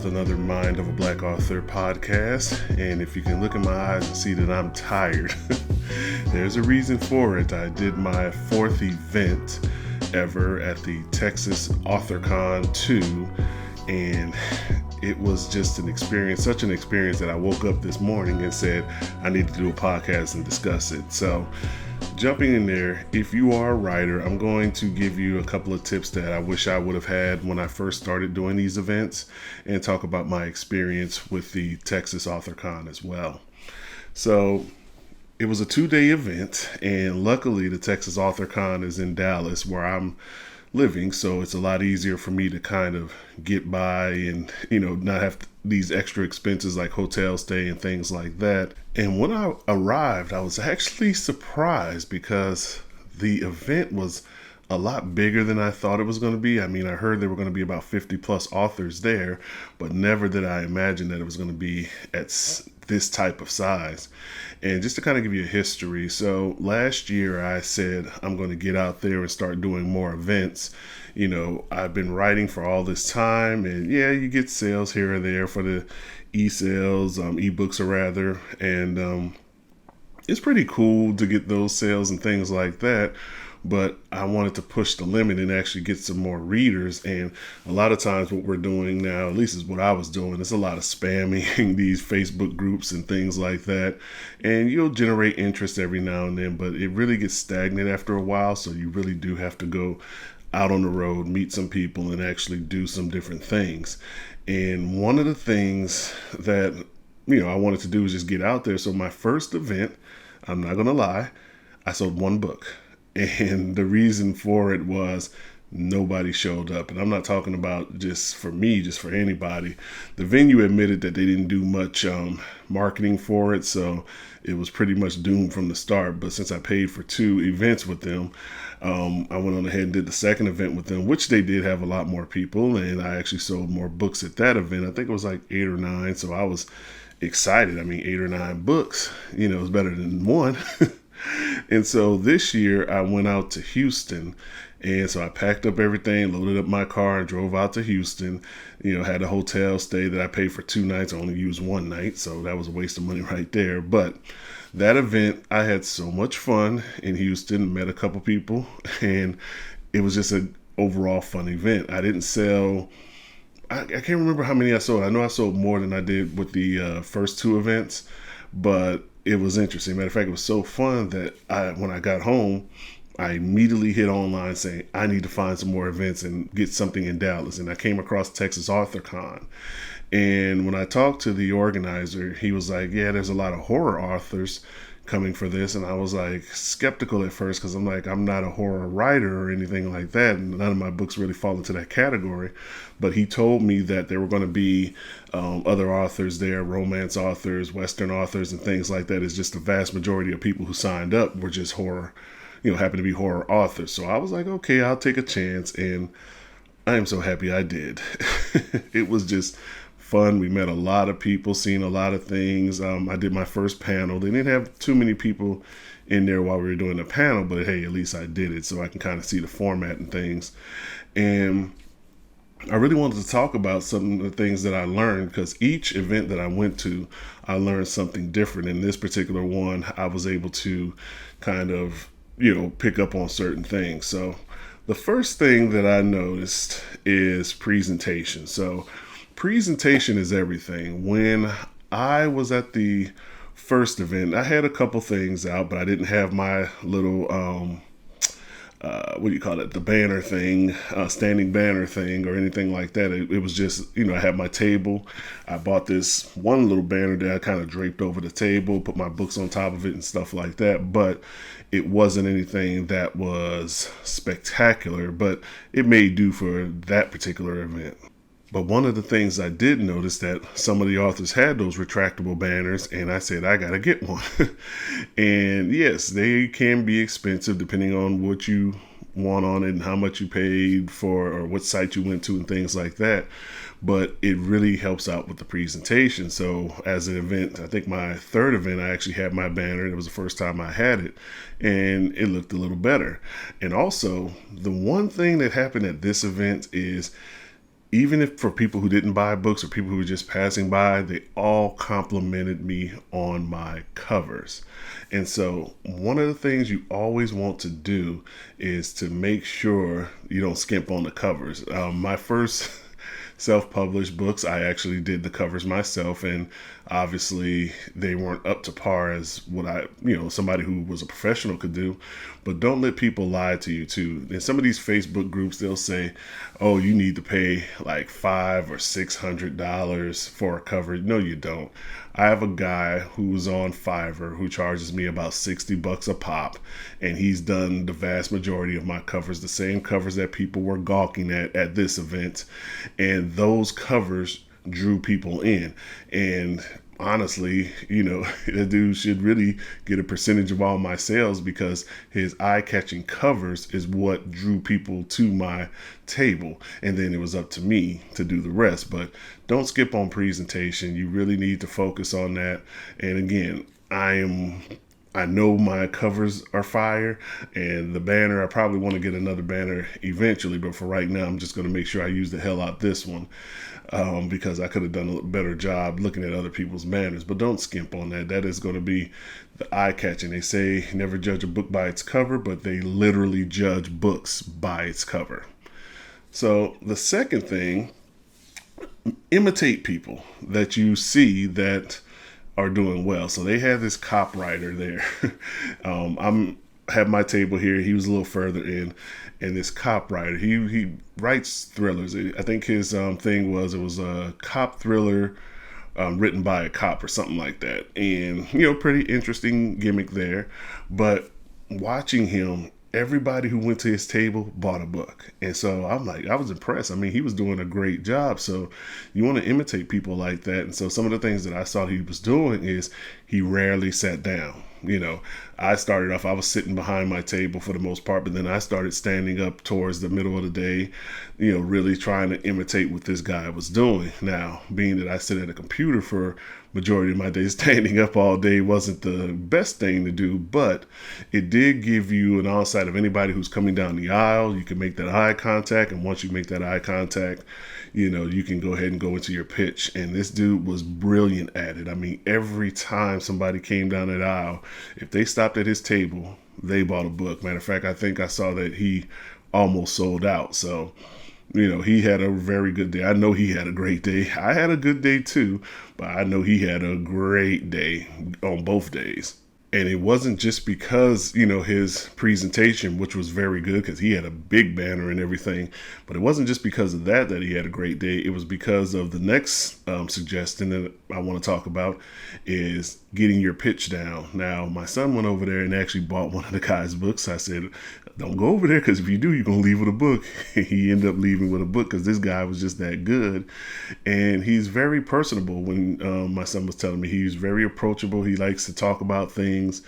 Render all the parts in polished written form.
with another Mind of a Black Author podcast. And if you can look in my eyes and see that I'm tired, there's a reason for it. I did my fourth event ever at the Texas AuthorCon 2, and it was just an experience, such an experience that I woke up this morning and said, I need to do a podcast and discuss it. So jumping in there, if you are a writer, I'm going to give you a couple of tips that I wish I would have had when I first started doing these events and talk about my experience with the Texas AuthorCon as well. So it was a 2-day event, and luckily the Texas AuthorCon is in Dallas where I'm living, so it's a lot easier for me to kind of get by and, not have these extra expenses like hotel stay and things like that. And when I arrived, I was actually surprised because the event was a lot bigger than I thought it was going to be. I mean, I heard there were going to be about 50 plus authors there, but never did I imagine that it was going to be at this type of size. And just to kind of give you a history, so last year I said I'm going to get out there and start doing more events. I've been writing for all this time, and yeah, you get sales here or there for the e-sales, ebooks or rather, and it's pretty cool to get those sales and things like that. But I wanted to push the limit and actually get some more readers. And a lot of times what we're doing now, at least is what I was doing, it's a lot of spamming these Facebook groups and things like that. And you'll generate interest every now and then, but it really gets stagnant after a while. So you really do have to go out on the road, meet some people, and actually do some different things. And one of the things that, I wanted to do was just get out there. So my first event, I'm not going to lie, I sold one book. And the reason for it was nobody showed up. And I'm not talking about just for me, just for anybody. The venue admitted that they didn't do much marketing for it, so it was pretty much doomed from the start. But since I paid for 2 events with them, I went on ahead and did the second event with them, which they did have a lot more people. And I actually sold more books at that event. I think it was like 8 or 9. So I was excited. I mean, 8 or 9 books, is better than one. And so this year I went out to Houston, and so I packed up everything, loaded up my car, and drove out to Houston. Had a hotel stay that I paid for 2 nights. I only used 1 night, so that was a waste of money right there. But that event, I had so much fun in Houston, met a couple people, and it was just an overall fun event. I didn't sell, I can't remember how many I sold. I know I sold more than I did with the first 2 events, but it was interesting. Matter of fact, it was so fun that when I got home, I immediately hit online saying, I need to find some more events and get something in Dallas. And I came across Texas AuthorCon. And when I talked to the organizer, he was like, yeah, there's a lot of horror authors coming for this. And I was like skeptical at first because I'm like, I'm not a horror writer or anything like that. And none of my books really fall into that category. But he told me that there were going to be other authors there, romance authors, Western authors, and things like that. It's just the vast majority of people who signed up were just horror, happen to be horror authors. So I was like, okay, I'll take a chance. And I am so happy I did. It was just fun. We met a lot of people, seen a lot of things. I did my first panel. They didn't have too many people in there while we were doing the panel, but hey, at least I did it so I can kind of see the format and things. And I really wanted to talk about some of the things that I learned because each event that I went to, I learned something different. In this particular one, I was able to kind of, pick up on certain things. So the first thing that I noticed is presentation. So presentation is everything. When I was at the first event, I had a couple things out, but I didn't have my little, the banner thing, standing banner thing or anything like that. It was just, I had my table. I bought this one little banner that I kind of draped over the table, put my books on top of it and stuff like that. But it wasn't anything that was spectacular, but it made do for that particular event. But one of the things I did notice that some of the authors had those retractable banners, and I said, I got to get one. And yes, they can be expensive depending on what you want on it and how much you paid for or what site you went to and things like that. But it really helps out with the presentation. So as an event, I think my third event, I actually had my banner. It was the first time I had it, and it looked a little better. And also, the one thing that happened at this event is even if for people who didn't buy books or people who were just passing by, they all complimented me on my covers. And so one of the things you always want to do is to make sure you don't skimp on the covers. My first self-published books, I actually did the covers myself, and obviously they weren't up to par as what somebody who was a professional could do. But don't let people lie to you too. In some of these Facebook groups, they'll say, oh, you need to pay like $500 or $600 for a cover. No, you don't. I have a guy who's on Fiverr who charges me about $60 a pop, and he's done the vast majority of my covers, the same covers that people were gawking at this event. And those covers drew people in. And honestly, the dude should really get a percentage of all my sales, because his eye-catching covers is what drew people to my table. And then it was up to me to do the rest. But don't skip on presentation. You really need to focus on that. And again, I know my covers are fire, and the banner, I probably want to get another banner eventually, but for right now, I'm just going to make sure I use the hell out this one, because I could have done a better job looking at other people's banners. But don't skimp on that. That is going to be the eye-catching. They say never judge a book by its cover, but they literally judge books by its cover. So the second thing, imitate people that you see that are doing well. So they have this copywriter there. I'm have my table here. He was a little further in, and this copywriter, he writes thrillers. I think his thing was, it was a cop thriller written by a cop or something like that. And pretty interesting gimmick there. But watching him, everybody who went to his table bought a book. And so I'm like, I was impressed. I mean, he was doing a great job. So you want to imitate people like that. And so some of the things that I saw he was doing is he rarely sat down. I started off, I was sitting behind my table for the most part, but then I started standing up towards the middle of the day, really trying to imitate what this guy was doing. Now, being that I sit at a computer for majority of my day, standing up all day wasn't the best thing to do, but it did give you an onsight of anybody who's coming down the aisle. You can make that eye contact, and once you make that eye contact, you can go ahead and go into your pitch. And this dude was brilliant at it. I mean, every time somebody came down that aisle, if they stopped at his table, they bought a book. Matter of fact, I think I saw that he almost sold out. So, he had a very good day. I know he had a great day. I had a good day too, but I know he had a great day on both days. And it wasn't just because, his presentation, which was very good because he had a big banner and everything, but it wasn't just because of that he had a great day. It was because of the next suggestion that I want to talk about, is getting your pitch down. Now, my son went over there and actually bought one of the guy's books. I said, don't go over there, because if you do, you're going to leave with a book. He ended up leaving with a book because this guy was just that good. And he's very personable. When my son was telling me, he's very approachable. He likes to talk about things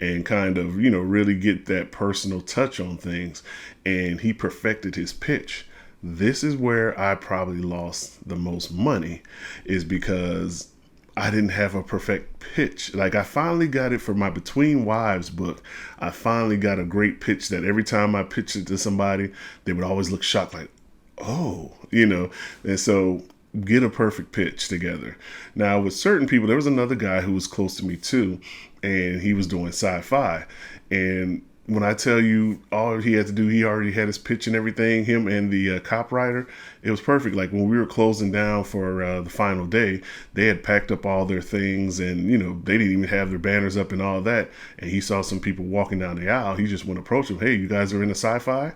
and kind of, really get that personal touch on things. And he perfected his pitch. This is where I probably lost the most money, is because I didn't have a perfect pitch. Like, I finally got it for my Between Wives book. I finally got a great pitch that every time I pitched it to somebody, they would always look shocked, like, oh, And so get a perfect pitch together. Now, with certain people, there was another guy who was close to me too, and he was doing sci-fi. And when I tell you all he had to do, he already had his pitch and everything, him and the copywriter, it was perfect. Like, when we were closing down for the final day, they had packed up all their things, and, they didn't even have their banners up and all that. And he saw some people walking down the aisle. He just went to approach them. Hey, you guys are into sci-fi?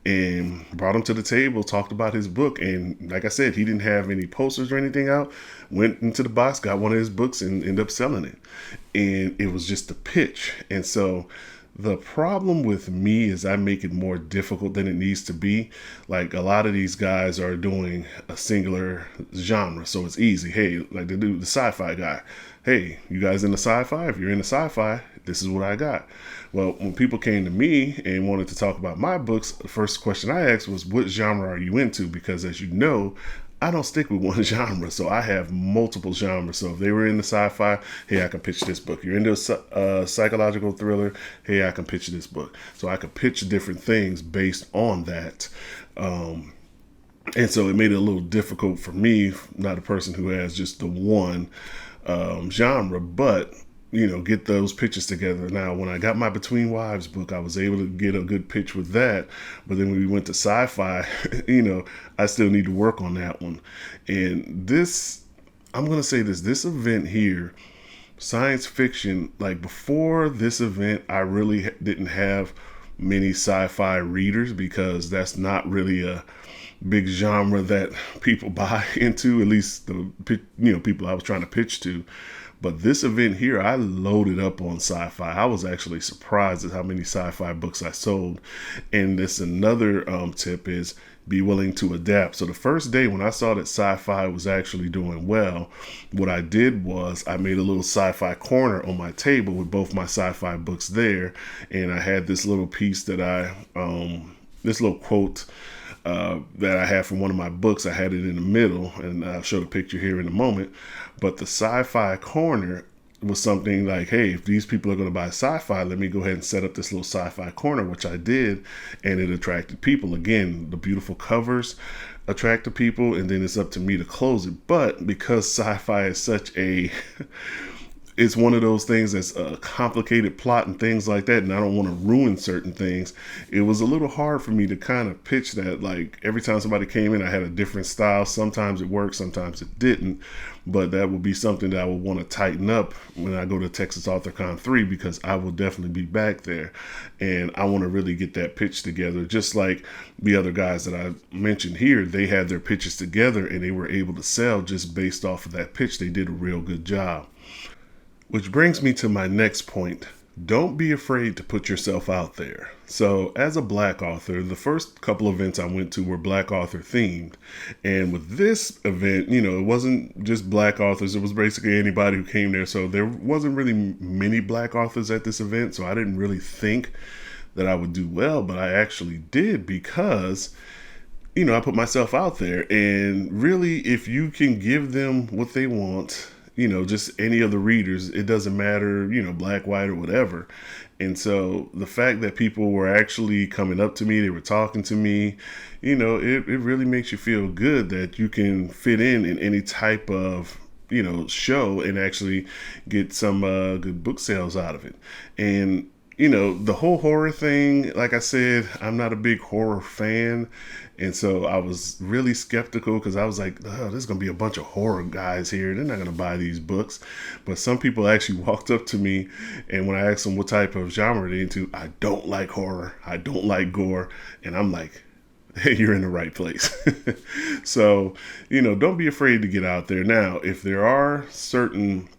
And brought him to the table, talked about his book. And like I said, he didn't have any posters or anything out. Went into the box, got one of his books, and ended up selling it. And it was just a pitch. And so the problem with me is I make it more difficult than it needs to be. Like, a lot of these guys are doing a singular genre, so it's easy. Hey, like the sci-fi guy. Hey, you guys into sci-fi? If you're into sci-fi, this is what I got. Well, when people came to me and wanted to talk about my books, the first question I asked was, what genre are you into? Because as you know, I don't stick with one genre, so I have multiple genres. So if they were into sci-fi, hey, I can pitch this book. You're into a psychological thriller, hey, I can pitch this book. So I could pitch different things based on that. And so it made it a little difficult for me, not a person who has just the one genre, but get those pitches together. Now, when I got my Between Wives book, I was able to get a good pitch with that. But then when we went to sci-fi, I still need to work on that one. And this, I'm going to say this event here, science fiction, like before this event, I really didn't have many sci-fi readers because that's not really a big genre that people buy into, at least the people I was trying to pitch to. But this event here, I loaded up on sci-fi. I was actually surprised at how many sci-fi books I sold. And this another tip is be willing to adapt. So the first day when I saw that sci-fi was actually doing well, what I did was I made a little sci-fi corner on my table with both my sci-fi books there. And I had this little piece that this little quote that I had from one of my books. I had it in the middle, and I'll show the picture here in a moment. But the sci-fi corner was something like, hey, if these people are going to buy sci-fi, let me go ahead and set up this little sci-fi corner, which I did, and it attracted people. Again, the beautiful covers attracted people, and then it's up to me to close it. But because sci-fi is such a it's one of those things that's a complicated plot and things like that, and I don't want to ruin certain things. It was a little hard for me to kind of pitch that. Like every time somebody came in, I had a different style. Sometimes it worked, sometimes it didn't. But that would be something that I would want to tighten up when I go to Texas AuthorCon 3, because I will definitely be back there. And I want to really get that pitch together. Just like the other guys that I mentioned here, they had their pitches together and they were able to sell just based off of that pitch. They did a real good job. Which brings me to my next point. Don't be afraid to put yourself out there. So as a Black author, the first couple events I went to were Black author themed. And with this event, it wasn't just Black authors. It was basically anybody who came there. So there wasn't really many Black authors at this event. So I didn't really think that I would do well, but I actually did because I put myself out there. And really, if you can give them what they want, just any of the readers, it doesn't matter, black, white, or whatever. And so the fact that people were actually coming up to me, they were talking to me, it really makes you feel good that you can fit in any type of, show and actually get some good book sales out of it. And the whole horror thing, like I said, I'm not a big horror fan. And so I was really skeptical because I was like, oh, there's going to be a bunch of horror guys here. They're not going to buy these books. But some people actually walked up to me, and when I asked them what type of genre they're into, I don't like horror. I don't like gore. And I'm like, hey, you're in the right place. So, don't be afraid to get out there. Now, if there are certain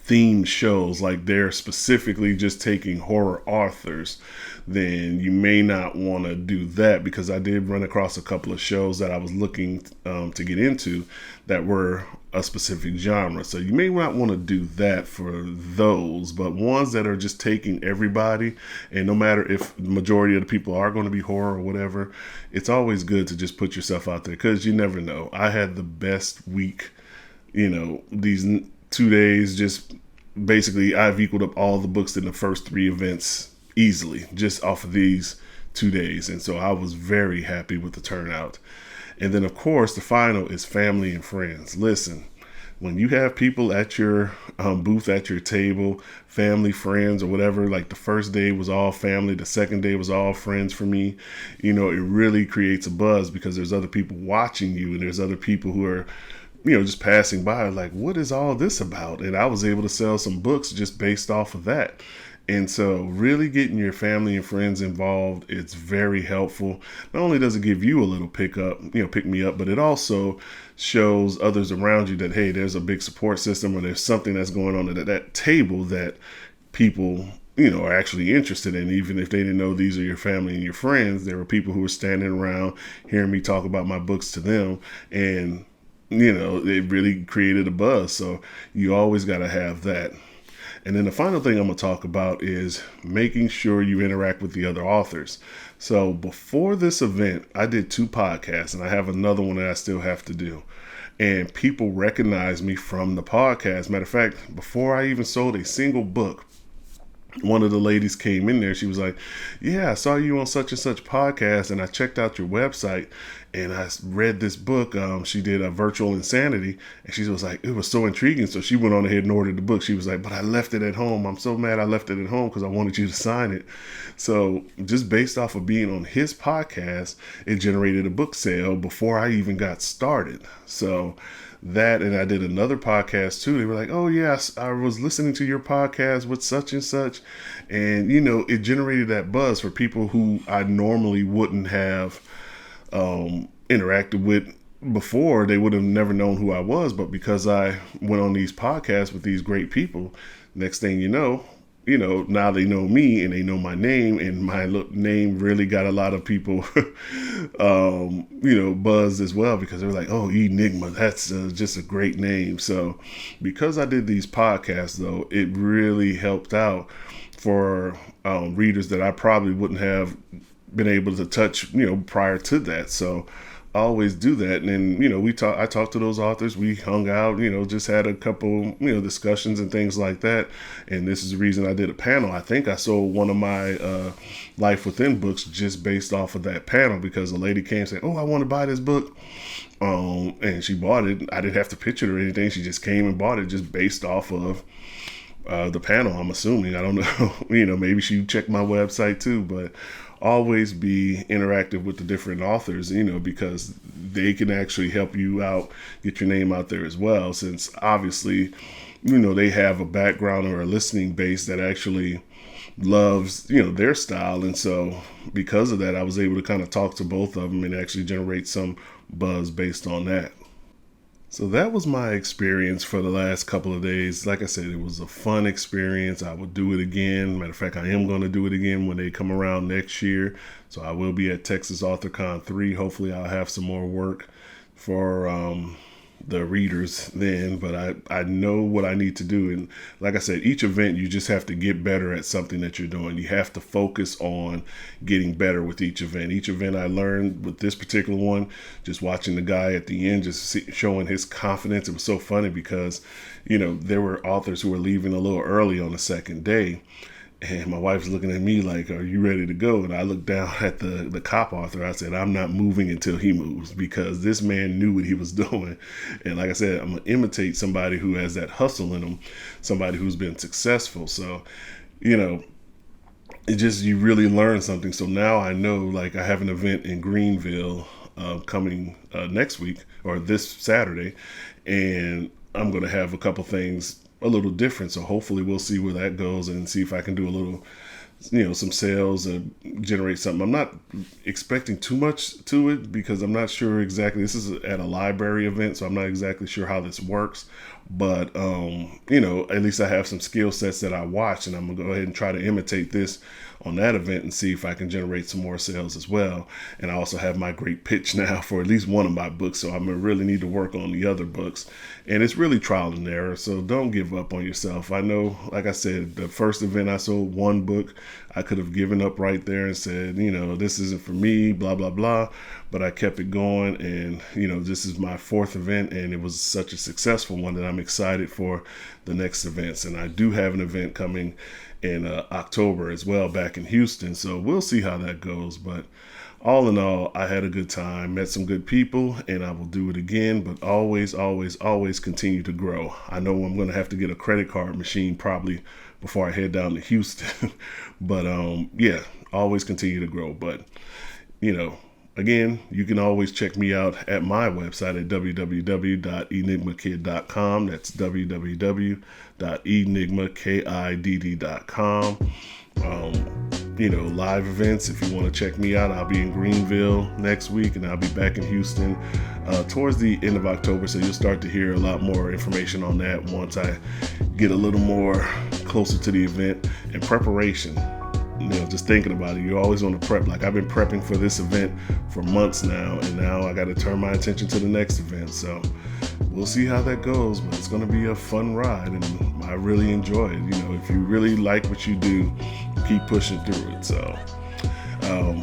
themed shows, like they're specifically just taking horror authors, then you may not want to do that, because I did run across a couple of shows that I was looking to get into that were a specific genre. So you may not want to do that for those, but ones that are just taking everybody, and no matter if the majority of the people are going to be horror or whatever, it's always good to just put yourself out there, because you never know. I had the best week, these 2 days, just basically I've equaled up all the books in the first 3 events easily just off of these 2 days. And so I was very happy with the turnout. And then, of course, the final is family and friends. Listen, when you have people at your booth, at your table, family, friends, or whatever, like the first day was all family, the second day was all friends for me, it really creates a buzz, because there's other people watching you, and there's other people who are just passing by, like, what is all this about? And I was able to sell some books just based off of that. And so really getting your family and friends involved, it's very helpful. Not only does it give you a little pick me up, but it also shows others around you that, hey, there's a big support system, or there's something that's going on at that table that people are actually interested in. Even if they didn't know these are your family and your friends, there were people who were standing around hearing me talk about my books to them, and it really created a buzz. So you always got to have that. And then the final thing I'm going to talk about is making sure you interact with the other authors. So before this event, I did 2 podcasts, and I have another one that I still have to do. And people recognize me from the podcast. Matter of fact, before I even sold a single book, one of the ladies came in there. She was like, yeah, I saw you on such and such podcast and I checked out your website and I read this book. She did a Virtual Insanity, and she was like, it was so intriguing. So she went on ahead and ordered the book. She was like, but I left it at home. I'm so mad I left it at home because I wanted you to sign it. So just based off of being on his podcast, it generated a book sale before I even got started. So that, and I did another podcast too. They were like, oh yes, I was listening to your podcast with such and such. And, it generated that buzz for people who I normally wouldn't have interacted with before. They would have never known who I was. But because I went on these podcasts with these great people, next thing you know, now they know me and they know my name, and my name really got a lot of people, buzzed as well, because they were like, oh, Enigma, that's just a great name. So because I did these podcasts, though, it really helped out for readers that I probably wouldn't have been able to touch, prior to that. So I always do that. And then, I talked to those authors, we hung out, just had a couple, discussions and things like that. And this is the reason I did a panel. I think I sold one of my Life Within books just based off of that panel, because a lady came and said, oh, I want to buy this book. And she bought it. I didn't have to pitch it or anything. She just came and bought it just based off of the panel, I'm assuming. I don't know, maybe she checked my website too, but always be interactive with the different authors, because they can actually help you out, get your name out there as well, since obviously, they have a background or a listening base that actually loves, their style. And so because of that, I was able to kind of talk to both of them and actually generate some buzz based on that. So that was my experience for the last couple of days. Like I said, it was a fun experience. I will do it again. Matter of fact, I am going to do it again when they come around next year. So I will be at Texas AuthorCon 3. Hopefully I'll have some more work for the readers then, but I know what I need to do. And like I said, each event, you just have to get better at something that you're doing. You have to focus on getting better with each event. Each event I learned with this particular one, just watching the guy at the end, just showing his confidence. It was so funny because, there were authors who were leaving a little early on the second day. And my wife's looking at me like, are you ready to go? And I looked down at the cop author. I said, I'm not moving until he moves, because this man knew what he was doing. And like I said, I'm going to imitate somebody who has that hustle in them, somebody who's been successful. So, it just, you really learn something. So now I know, like, I have an event in Greenville coming next week, or this Saturday, and I'm going to have a couple things a little different. So hopefully we'll see where that goes and see if I can do a little, some sales and generate something. I'm not expecting too much to it because I'm not sure exactly. This is at a library event, so I'm not exactly sure how this works. But, at least I have some skill sets that I watch, and I'm going to go ahead and try to imitate this on that event and see if I can generate some more sales as well. And I also have my great pitch now for at least one of my books, so I'm going to really need to work on the other books. And it's really trial and error, so don't give up on yourself. I know, like I said, the first event I sold one book. I could have given up right there and said, this isn't for me, blah, blah, blah. But I kept it going, and, this is my fourth event, and it was such a successful one that I'm excited for the next events. And I do have an event coming in October as well back in Houston, so we'll see how that goes. But all in all, I had a good time, met some good people, and I will do it again. But always, always, always continue to grow. I know I'm going to have to get a credit card machine probably before I head down to Houston. But always continue to grow. But, again, you can always check me out at my website at www.enigmakid.com. That's www.enigmakidd.com. Live events. If you want to check me out, I'll be in Greenville next week, and I'll be back in Houston towards the end of October. So you'll start to hear a lot more information on that once I get a little more closer to the event. And preparation, just thinking about it, you always want to prep. Like, I've been prepping for this event for months now, and now I got to turn my attention to the next event. So we'll see how that goes, but it's going to be a fun ride, and I really enjoy it. If you really like what you do, keep pushing through it. So,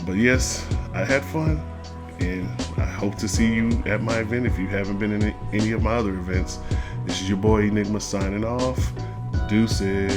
but yes, I had fun, and I hope to see you at my event. If you haven't been in any of my other events, this is your boy Enigma signing off. Deuces.